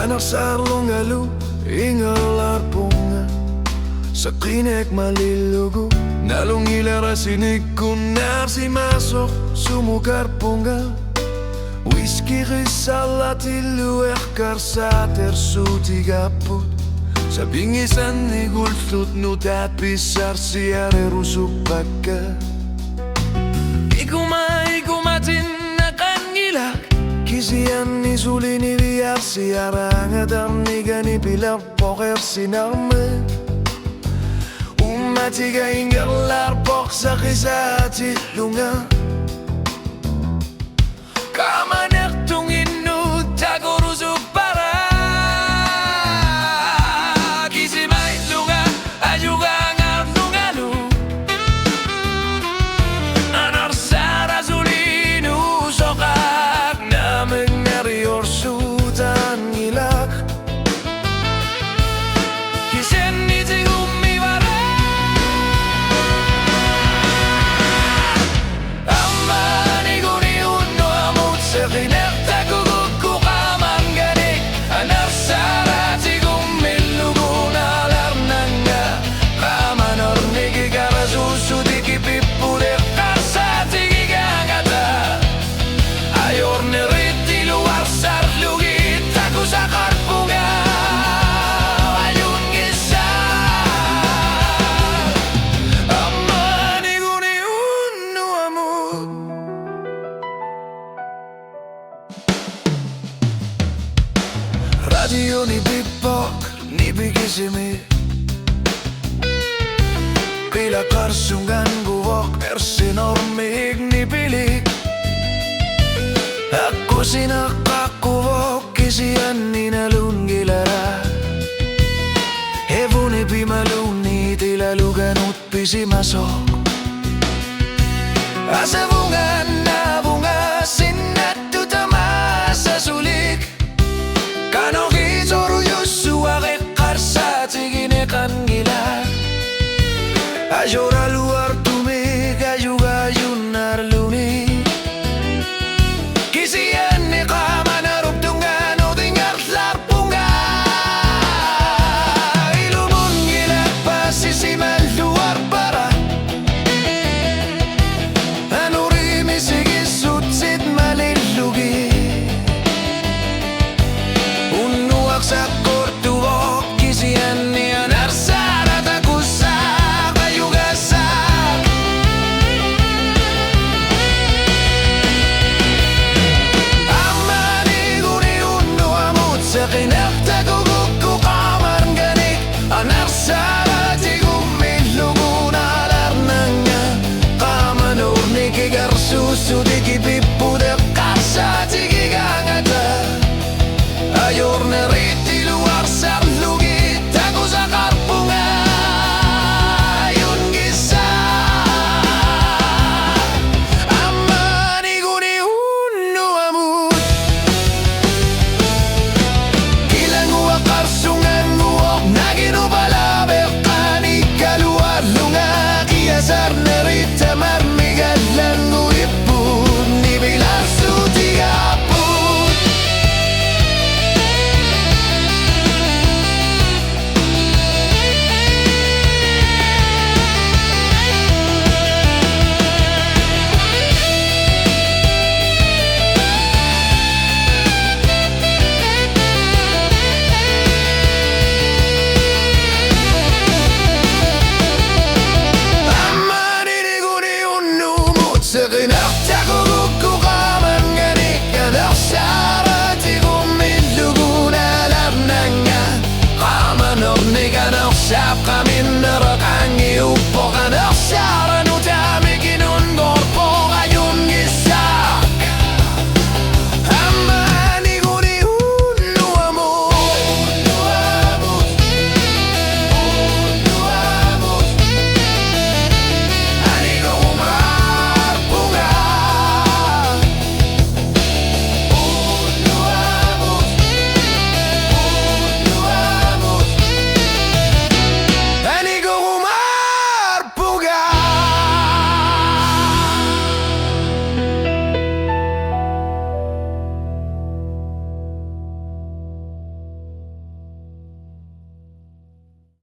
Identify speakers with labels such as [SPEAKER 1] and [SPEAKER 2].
[SPEAKER 1] Anak sarlong-alu, ingalar bunga sa klinik malilugo. Nalungilera sinikunar si masok sumukar punggal. Whisky risala tiluer karsa tersuti gaput. Sa bingisan ni gultut nutat pisar siare rusuk baka. Ikumatin na kanilak kisian ni suli ni biar siara ngadam ni gani pilar poker sinarme. Umatiga inggalar pok sa kisati lunga. Kamanak tungin nu tagurusuk para kisimay lunga ajuga ngar lungalu. Anar sara zulinu sokak nameng narior sutan ngilak. Kisen ni tigumi bara amani guni unno amut sekine. Radio ni bipok, ni bigisimi pila karsungan buwok, ersinormig ni bilik. Ako sinakakuwok, kisian ni nalun gilara. Hevo ni pimalun ni tilalugan ut pisimasok. Asa bunga